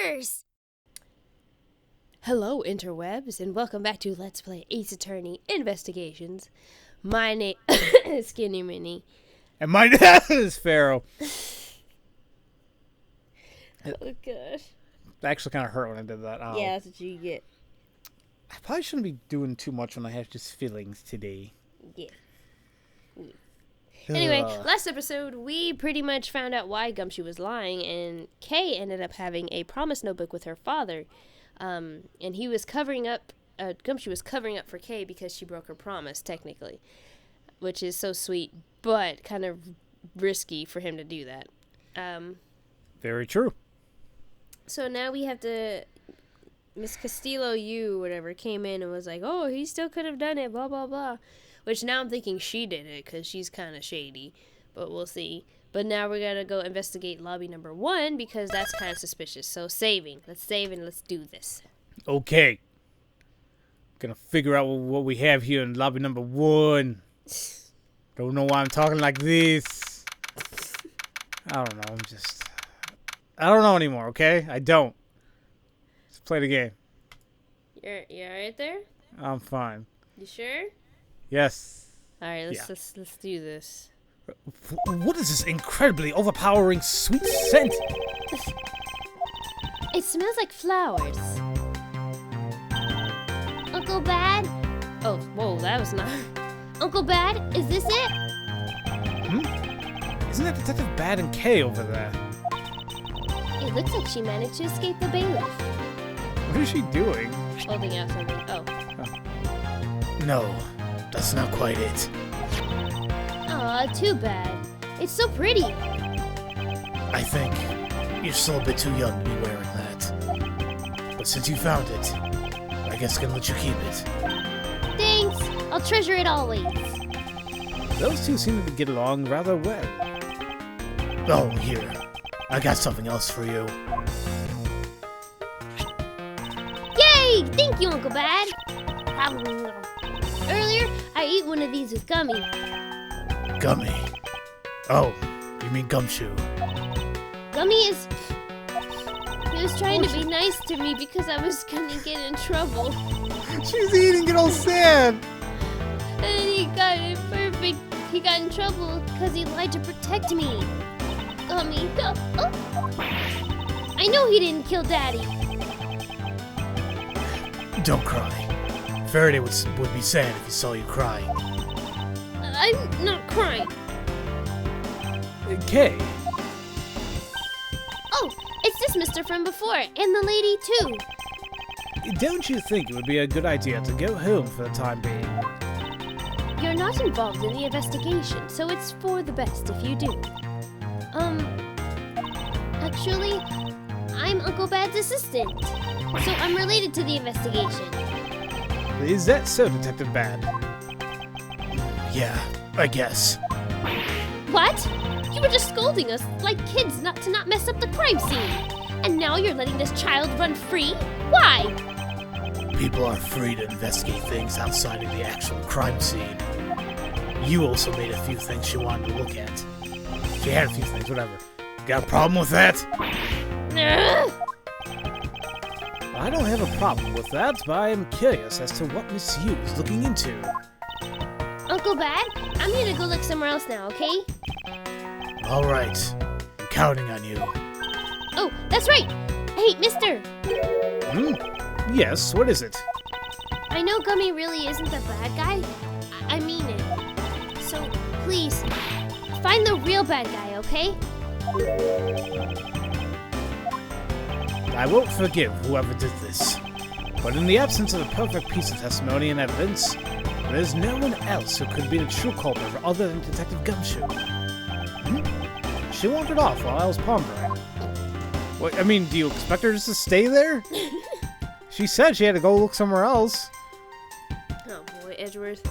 Monsters! Hello, interwebs, and welcome back to Let's Play Ace Attorney Investigations. My name is SkiniMini. And my name is Pharaoh. Oh, gosh. That actually kind of hurt when I did that. Ow. Yeah, that's what you get. I probably shouldn't be doing too much when I have just feelings today. Yeah. Anyway, last episode, we pretty much found out why Gumshoe was lying, and Kay ended up having a promise notebook with her father. And he was covering up, Gumshoe was covering up for Kay because she broke her promise, technically. Which is so sweet, but kind of risky for him to do that. Very true. So now we have to... Miss Castillo, whatever, came in and was like, oh, he still could have done it, blah, blah, blah. Which now I'm thinking she did it, because she's kind of shady. But we'll see. But now we're going to go investigate lobby number 1, because that's kind of suspicious. So saving. Let's save and let's do this. Okay. Gonna figure out what we have here in lobby number 1. Don't know why I'm talking like this. I don't know, I don't know anymore, okay? I don't. Let's play the game. You're right there? I'm fine. You sure? Yes. Alright, let's do this. What is this incredibly overpowering sweet scent? It smells like flowers. Uncle Bad? Oh, whoa, that was not... Uncle Bad, is this it? Isn't that Detective Bad and Kay over there? It looks like she managed to escape the bailiff. What is she doing? Holding out something. Oh. No, that's not quite it. Aw, too bad. It's so pretty. I think you're still a bit too young to be wearing that. But since you found it, I guess I'm gonna let you keep it. Thanks. I'll treasure it always. Those two seem to get along rather well. Oh, here. I got something else for you. Yay! Thank you, Uncle Bad. Earlier, I ate one of these with Gummy. Gummy? Oh, you mean Gumshoe. Gummy is... He was trying to be nice to me because I was gonna get in trouble. She's eating it all sad. And he got it perfect. He got in trouble because he lied to protect me. Gummy. Oh. I know he didn't kill Daddy. Don't cry. Faraday would be sad if he saw you crying. I'm not crying. Kay. Oh, it's this mister from before, and the lady too. Don't you think it would be a good idea to go home for the time being? You're not involved in the investigation, so it's for the best if you do. Actually, I'm Uncle Bad's assistant, so I'm related to the investigation. Is that so, Detective Bad? Yeah, I guess. What? You were just scolding us like kids not to mess up the crime scene. And now you're letting this child run free? Why? People are free to investigate things outside of the actual crime scene. You also made a few things she wanted to look at. She had a few things, whatever. Got a problem with that? I don't have a problem with that, but I am curious as to what Miss Yu is looking into. Uncle Bad, I'm gonna go look somewhere else now, okay? All right. I'm counting on you. Oh, that's right! Hey, mister! Yes, what is it? I know Gummy really isn't the bad guy. I mean it. So, please, find the real bad guy, okay? I won't forgive whoever did this. But in the absence of a perfect piece of testimony and evidence, there's no one else who could be the true culprit other than Detective Gumshoe. She wandered off while I was pondering. What, I mean, do you expect her just to stay there? She said she had to go look somewhere else. Oh boy, Edgeworth.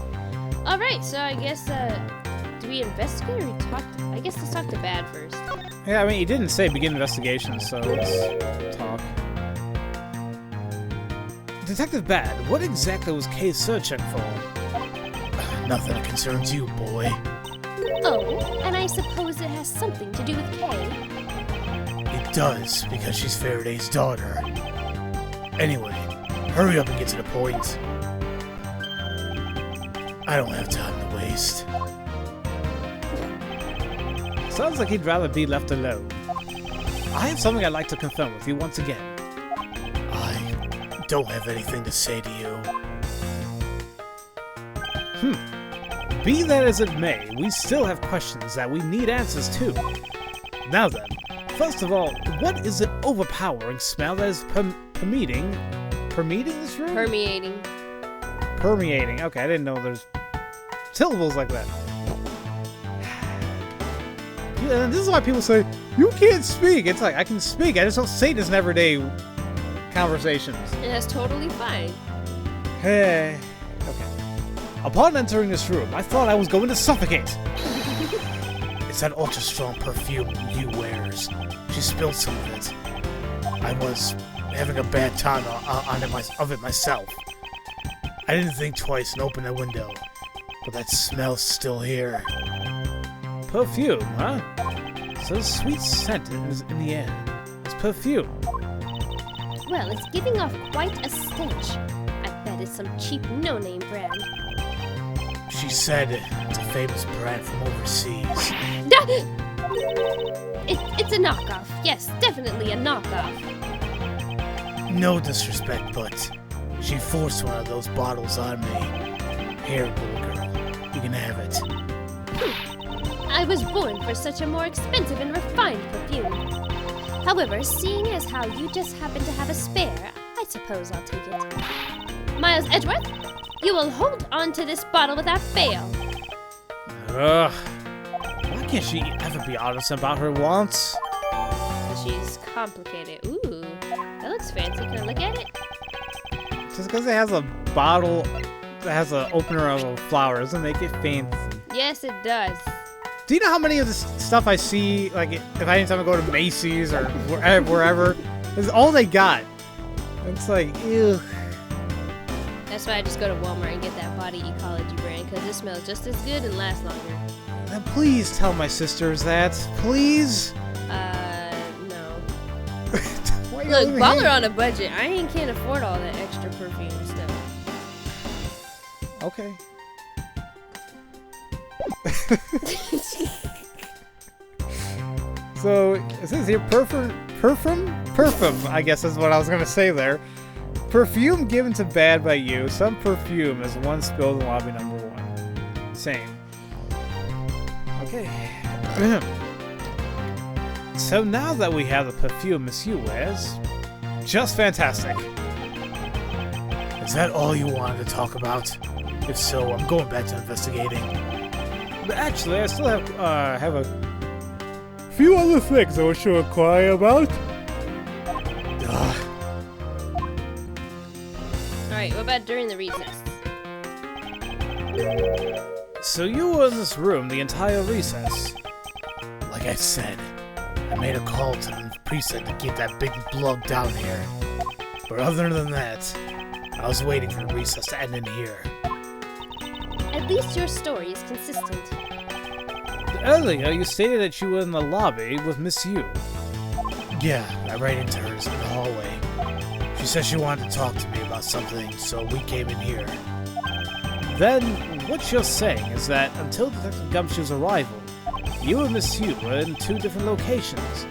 Alright, so I guess, do we investigate or we talk? I guess let's talk to Bad first. Yeah, I mean, he didn't say begin investigation, so let's talk. Detective Bad, what exactly was Kay searching for? Nothing that concerns you, boy. Oh, and I suppose it has something to do with Kay? It does, because she's Faraday's daughter. Anyway, hurry up and get to the point. I don't have time to waste. Sounds like he'd rather be left alone. I have something I'd like to confirm with you once again. I don't have anything to say to you. Be that as it may, we still have questions that we need answers to. Now then, first of all, what is an overpowering smell that is permeating this room? Permeating. Permeating. Okay, I didn't know there's syllables like that. Yeah, and this is why people say, you can't speak. It's like, I can speak. I just don't say this in everyday conversations. And that's totally fine. Hey. Okay. Upon entering this room, I thought I was going to suffocate. It's that ultra-strong perfume you wears. She spilled some of it. I was having a bad time of it myself. I didn't think twice and opened the window, but that smell's still here. Perfume, huh? So the sweet scent is in the air. It's perfume. Well, it's giving off quite a stench. I bet it's some cheap no-name brand. She said it's a famous brand from overseas. It's a knockoff. Yes, definitely a knockoff. No disrespect, but she forced one of those bottles on me. Here, little girl, you can have it. I was born for such a more expensive and refined perfume. However, seeing as how you just happen to have a spare, I suppose I'll take it. Miles Edgeworth, you will hold on to this bottle without fail. Ugh. Why can't she ever be honest about her wants? She's complicated. Ooh, that looks fancy. Can I look at it? Just because it has a bottle that has an opener of flowers doesn't make it fancy. Yes, it does. Do you know how many of this stuff I see, like, if I anytime I go to Macy's or wherever, this is all they got. It's like, ew. That's why I just go to Walmart and get that Body Ecology brand, because it smells just as good and lasts longer. Now, please tell my sisters that. Please? No. Why Look, you baller on a budget. I can't afford all that extra perfume stuff. Okay. So, it says here, perfume, I guess is what I was going to say there. Perfume given to bad by you. Some perfume is one spilled in lobby number 1. Same. Okay. So now that we have the perfume Miss Yu wears, just fantastic. Is that all you wanted to talk about? If so, I'm going back to investigating. But actually, I still have a few other things I wish to inquire about. Alright, what about during the recess? So you were in this room the entire recess? Like I said, I made a call to the precinct to get that big plug down here. But other than that, I was waiting for the recess to end in here. At least your story is consistent. Earlier, you stated that you were in the lobby with Miss Yu. Yeah, I ran into her in the hallway. She said she wanted to talk to me about something, so we came in here. Then, what you're saying is that until Detective Gumshoe's arrival, you and Miss Yu were in 2 different locations.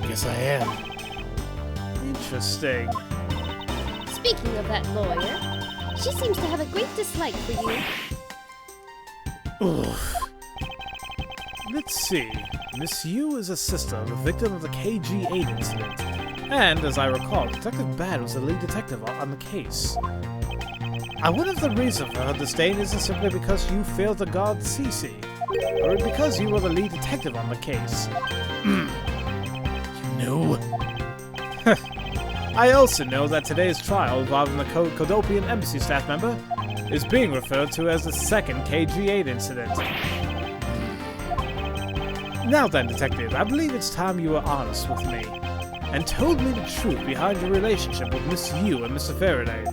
Guess I am. Interesting. Speaking of that lawyer, she seems to have a great dislike for you. Oof. Let's see. Miss Yu is a sister of the victim of the KG8 incident. And, as I recall, Detective Bad was the lead detective on the case. I wonder if the reason for her disdain isn't simply because you failed to guard Cece, or because you were the lead detective on the case. You knew? I also know that today's trial involving the Kodopian embassy staff member is being referred to as the second KG8 incident. Now then, Detective, I believe it's time you were honest with me, and told me the truth behind your relationship with Miss Yu and Mr. Faraday,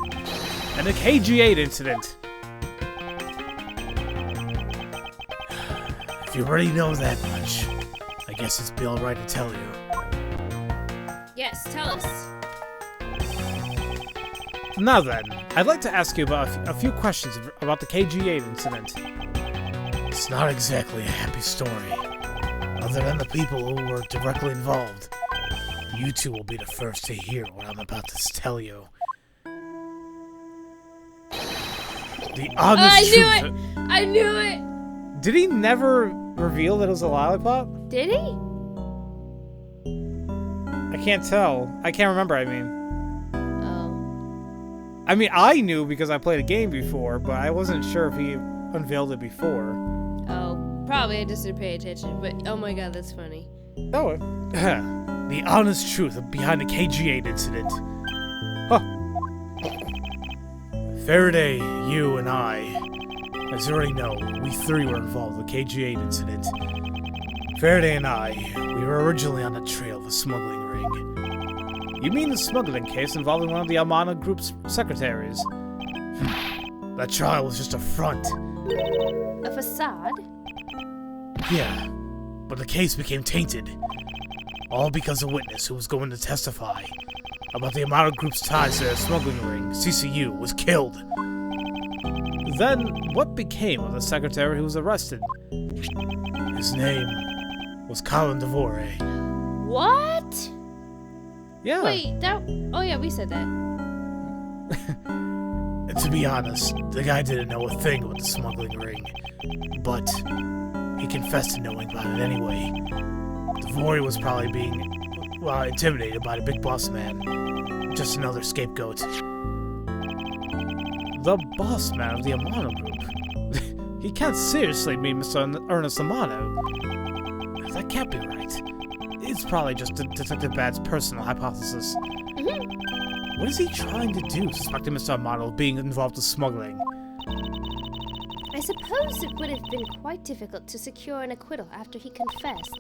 and the KG8 incident. If you already know that much, I I guess it's be alright to tell you. Yes, tell us. Now then, I'd like to ask you about a few questions about the KG-8 incident. It's not exactly a happy story. Other than the people who were directly involved, you two will be the first to hear what I'm about to tell you. The honest truth. I knew it! Did he never reveal that it was a lollipop? Did he? I can't tell. I can't remember, I mean. Oh. I mean, I knew because I played a game before, but I wasn't sure if he unveiled it before. Oh. Probably I just didn't pay attention, but oh my god, that's funny. Oh. The honest truth behind the KG-8 incident. Huh. Faraday, you, and I, as you already know, we three were involved in the KG-8 incident. Faraday and I, we were originally on the trail of a smuggling ring. You mean the smuggling case involving one of the Amana Group's secretaries? That trial was just a front. A facade? Yeah, but the case became tainted. All because a witness who was going to testify about the Amana Group's ties to the smuggling ring, CCU, was killed. Then, what became of the secretary who was arrested? His name was Colin Devore. What? Yeah. Wait, oh yeah, we said that. And to be honest, the guy didn't know a thing about the smuggling ring, but he confessed to knowing about it anyway. Devore was probably being, intimidated by the big boss man. Just another scapegoat. The boss man of the Amano Group? He can't seriously mean Mr. Ernest Amano. That can't be right. It's probably just Detective Bad's personal hypothesis. What is he trying to do, suspecting Mr. Amano of being involved with smuggling? I suppose it would have been quite difficult to secure an acquittal after he confessed.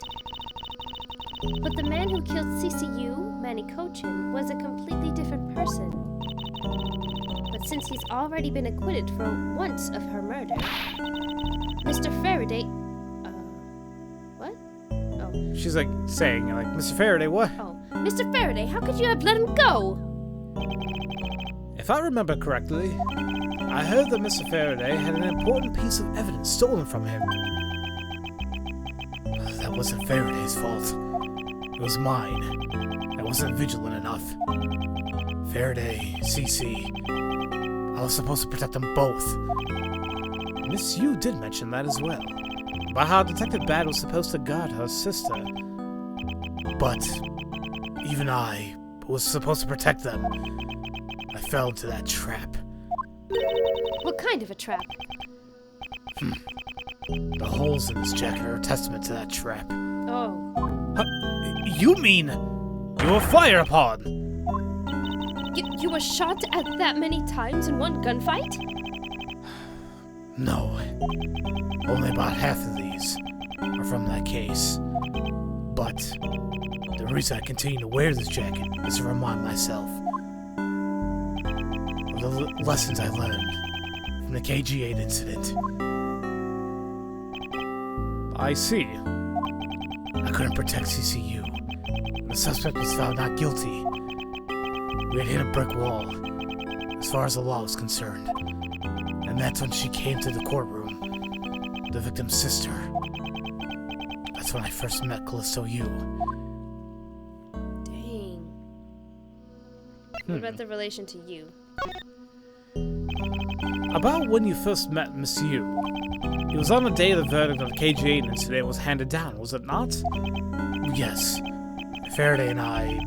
But the man who killed CCU, Manny Cochin, was a completely different person. But since he's already been acquitted for once of her murder, Mr. Faraday... what? Oh. She's like saying, Mr. Faraday, what? Oh. Mr. Faraday, how could you have let him go? If I remember correctly, I heard that Mr. Faraday had an important piece of evidence stolen from him. That wasn't Faraday's fault. It was mine. I wasn't vigilant enough. Faraday, CC. I was supposed to protect them both. Miss Yu did mention that as well. About how Detective Bad was supposed to guard her sister. But even I was supposed to protect them. I fell into that trap. What kind of a trap? The holes in his jacket are a testament to that trap. Oh. You mean you were fired upon? You were shot at that many times in one gunfight? No. Only about half of these are from that case. But the reason I continue to wear this jacket is to remind myself of the lessons I learned from the KG-8 incident. I see. I couldn't protect CCU. The suspect was found not guilty. We had hit a brick wall, as far as the law was concerned. And that's when she came to the courtroom, the victim's sister. That's when I first met Callisto Yu. Dang. What about the relation to you? About when you first met Miss Yu. It was on the day the verdict of the KG-8 incident was handed down, was it not? Yes. Faraday and I...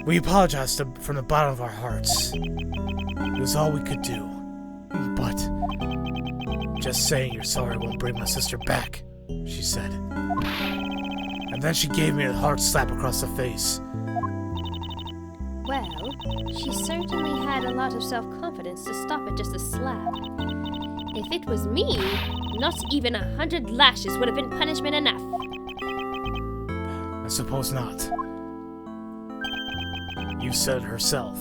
we apologized from the bottom of our hearts. It was all we could do. But... just saying you're sorry won't bring my sister back, she said. And then she gave me a hard slap across the face. Well, she certainly had a lot of self-confidence to stop at just a slap. If it was me, not even 100 lashes would have been punishment enough. I suppose not. You said herself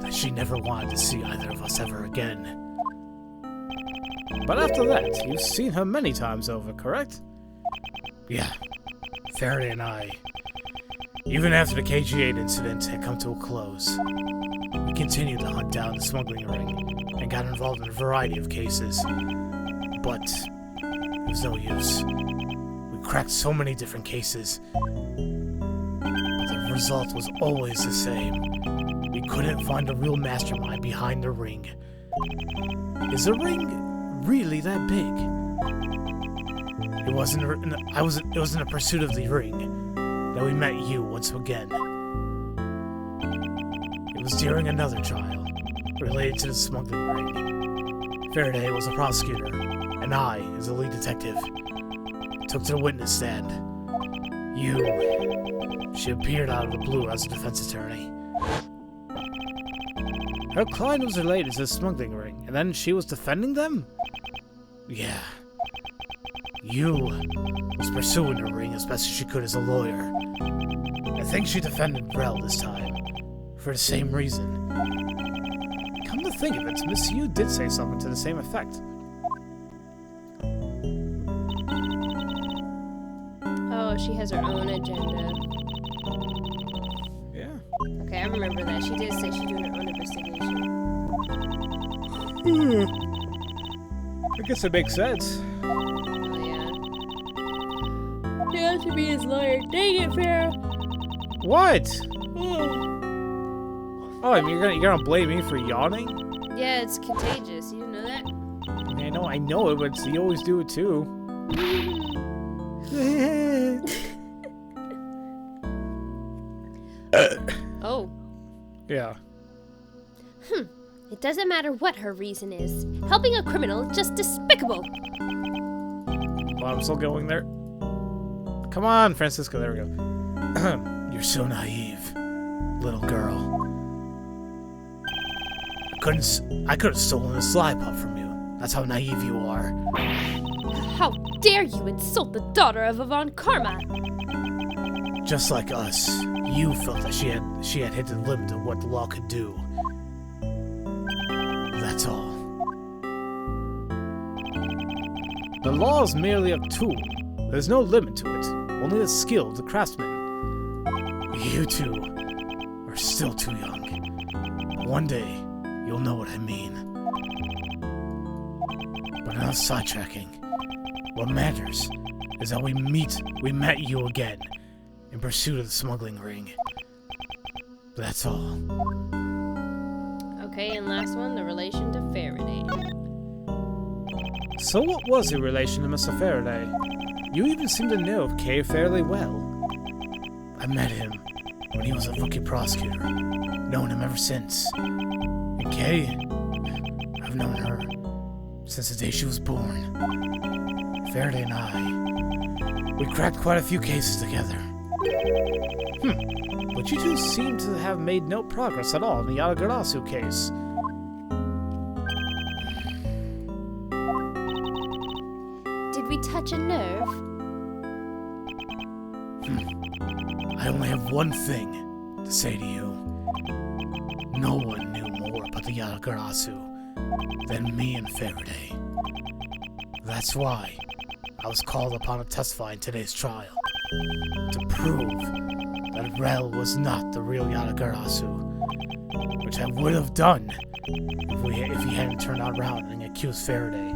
that she never wanted to see either of us ever again. But after that, you've seen her many times over, correct? Yeah, Faraday and I, even after the KG-8 incident had come to a close, we continued to hunt down the smuggling ring and got involved in a variety of cases. But it was no use. We cracked so many different cases, but the result was always the same. We couldn't find the real mastermind behind the ring. Is the ring really that big? It wasn't in a pursuit of the ring that we met you once again. It was during another trial related to the smuggling ring. Faraday was a prosecutor, and I, as a lead detective, took to the witness stand. She appeared out of the blue as a defense attorney. Her client was related to the smuggling ring, and then she was defending them? Yeah. You was pursuing the ring as best as she could as a lawyer. I think she defended Rel this time, for the same reason. Come to think of it, Miss Yu did say something to the same effect. Oh, she has her own agenda. Yeah. Okay, I remember that. She did say she's doing her own investigation. I guess it makes sense. Oh, yeah. She has to be his lawyer. Dang it, Farrah! What? Oh, I mean, you're gonna blame me for yawning? Yeah, it's contagious. You didn't know that? I know it, but you always do it too. Oh. Yeah. It doesn't matter what her reason is. Helping a criminal is just despicable. Well, I'm still going there. Come on, Francisco. There we go. You're so naive, little girl. I could have stolen a slide pup from you. That's how naive you are. How dare you insult the daughter of Avant Karma? Just like us, you felt that she had hit the limit of what the law could do. That's all. The law is merely a tool. There's no limit to it. Only the skill of the craftsman. You two are still too young. One day, you'll know what I mean. But enough sidetracking. What matters is that we met you again in pursuit of the smuggling ring. That's all. Okay, and last one, the relation to Faraday. So what was your relation to Mr. Faraday? You even seem to know of Kay fairly well. I met him when he was a rookie prosecutor. Known him ever since. And Kay, I've known her since the day she was born. Faraday and I, we cracked quite a few cases together. But you two seem to have made no progress at all in the Yatagarasu case. Did we touch a nerve? I only have one thing to say to you. No one knew more about the Yatagarasu than me and Faraday. That's why I was called upon to testify in today's trial. To prove that Rel was not the real Yatagarasu. Which I would have done if he hadn't turned around and accused Faraday.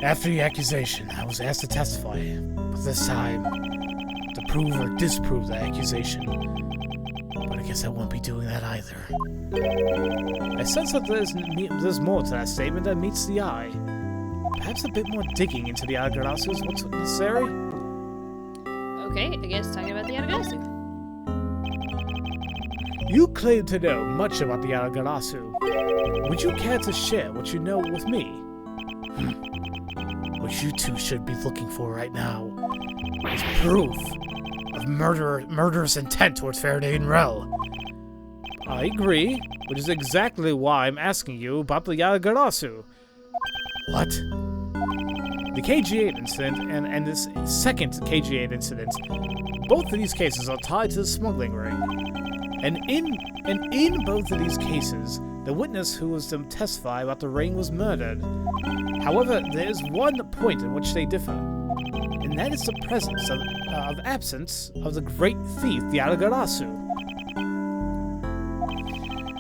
After the accusation, I was asked to testify, but this time, to prove or disprove the accusation. But I guess I won't be doing that either. I sense that there's more to that statement than meets the eye. Perhaps a bit more digging into the Yatagarasu is what's necessary? Okay, I guess talking about the Yatagarasu. You claim to know much about the Yatagarasu. Would you care to share what you know with me? What you two should be looking for right now is proof of murderous intent towards Faraday and Rel. I agree, which is exactly why I'm asking you about the Yatagarasu. What? The KG-8 incident and this second KG-8 incident, both of these cases are tied to the smuggling ring. And in both of these cases, the witness who was to testify about the ring was murdered. However, there is one point in which they differ. and that is the presence of absence of the great thief, the Aligarasu.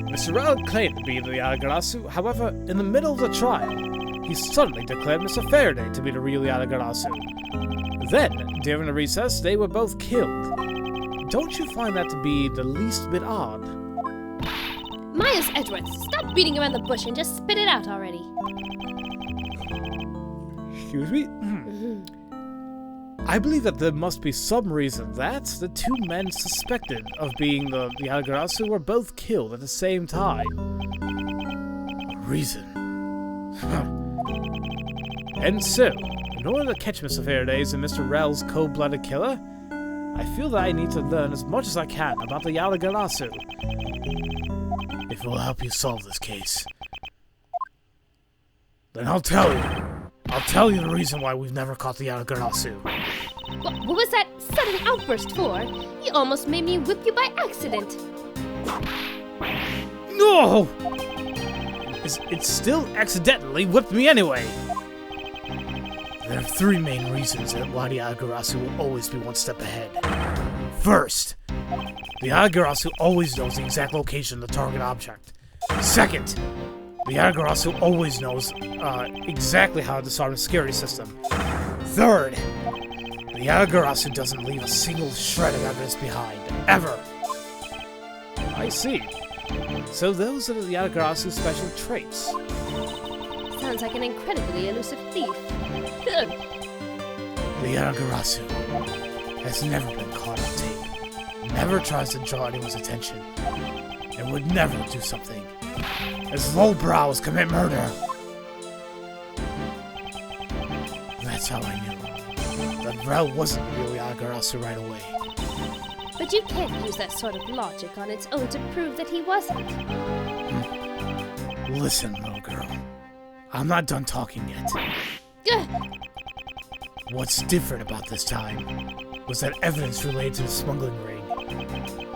Mr. Rel claimed to be the Aligarasu, however, in the middle of the trial, he suddenly declared Mr. Faraday to be the real Aligarasu. Then, during the recess, they were both killed. Don't you find that to be the least bit odd? Miles Edgeworth, stop beating around the bush and just spit it out already. Excuse me? I believe that there must be some reason that the two men suspected of being the Aligarasu were both killed at the same time. A reason? And so, in order to catch Mr. Faraday's and Mr. Rel's cold-blooded killer, I feel that I need to learn as much as I can about the Aligarasu. If it will help you solve this case, then I'll tell you. I'll tell you the reason why we've never caught the Aligarasu. What was that sudden outburst for? You almost made me whip you by accident. No! It still accidentally whipped me anyway. There are three main reasons why the Aligarasu will always be one step ahead. First, the Aligarasu always knows the exact location of the target object. Second, the Aligarasu always knows exactly how to disarm the scary system. Third, the Aligarasu doesn't leave a single shred of evidence behind, ever. I see. So those are the Aligarasu special traits. Sounds like an incredibly elusive thief. The Aligarasu has never been caught on tape, never tries to draw anyone's attention, and would never do something as lowbrow as commit murder. That's how I knew that Rel wasn't really Aligarasu right away. But you can't use that sort of logic on its own to prove that he wasn't. Listen, little girl. I'm not done talking yet. What's different about this time was that evidence related to the smuggling ring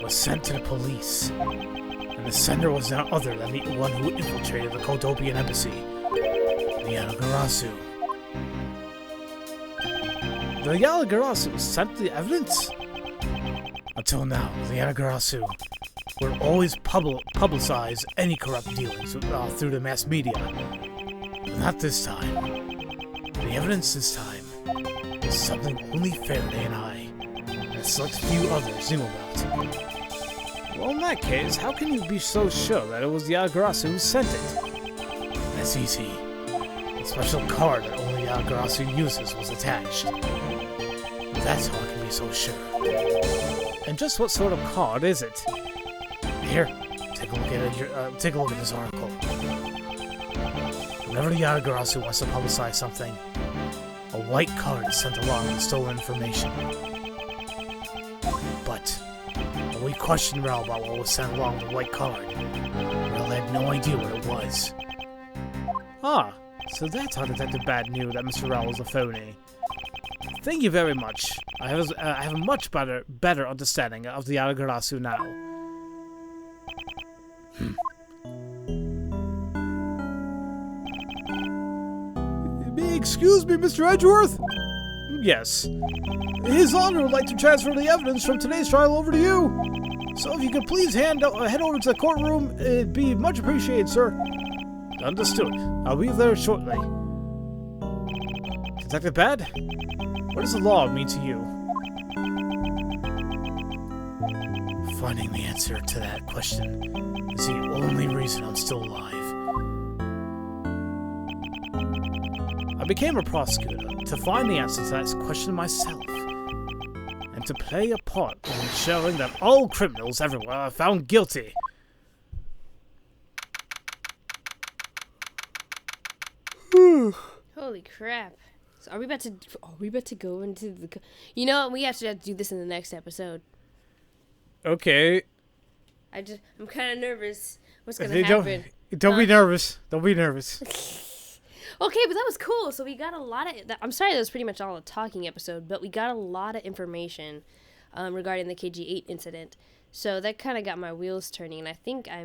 was sent to the police, and the sender was none other than the one who infiltrated the Kodopian embassy, the Aligarasu. The Aligarasu sent the evidence? Until now, the Aligarasu would always publicize any corrupt dealings through the mass media. But not this time. The evidence this time is something only Faraday and I, and a select few others, knew about. Well, in that case, how can you be so sure that it was the Aligarasu who sent it? That's easy. A special card that only Aligarasu uses was attached. That's how I can be so sure. And just what sort of card is it? Here, take a look at it. Take a look at this article. Whenever the Aligarasu wants to publicize something, a white card is sent along with stolen information. But when we questioned Rel about what was sent along with the white card, Rel had no idea what it was. Ah, so that's how Detective Bad knew that Mr. Rel was a phony. Thank you very much. I have a much better understanding of the Aligarasu now. Excuse me, Mr. Edgeworth? Yes. His Honor would like to transfer the evidence from today's trial over to you. So if you could please head over to the courtroom, it'd be much appreciated, sir. Understood. I'll be there shortly. Detective Bad? What does the law mean to you? Finding the answer to that question is the only reason I'm still alive. I became a prosecutor to find the answer to that question myself, and to play a part in ensuring that all criminals everywhere are found guilty. Holy crap. So are we about to go into the... You know what? We have to do this in the next episode. Okay. I'm kind of nervous. What's going to happen? Don't be nervous. Don't be nervous. Okay, but that was cool. So we got a lot of... I'm sorry that was pretty much all a talking episode, but we got a lot of information regarding the KG8 incident. So that kind of got my wheels turning, and I think I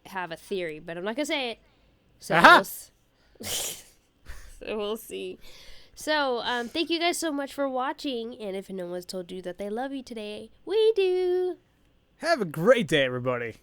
have a theory, but I'm not going to say it. So we'll see. So, thank you guys so much for watching. And if no one's told you that they love you today, we do. Have a great day, everybody.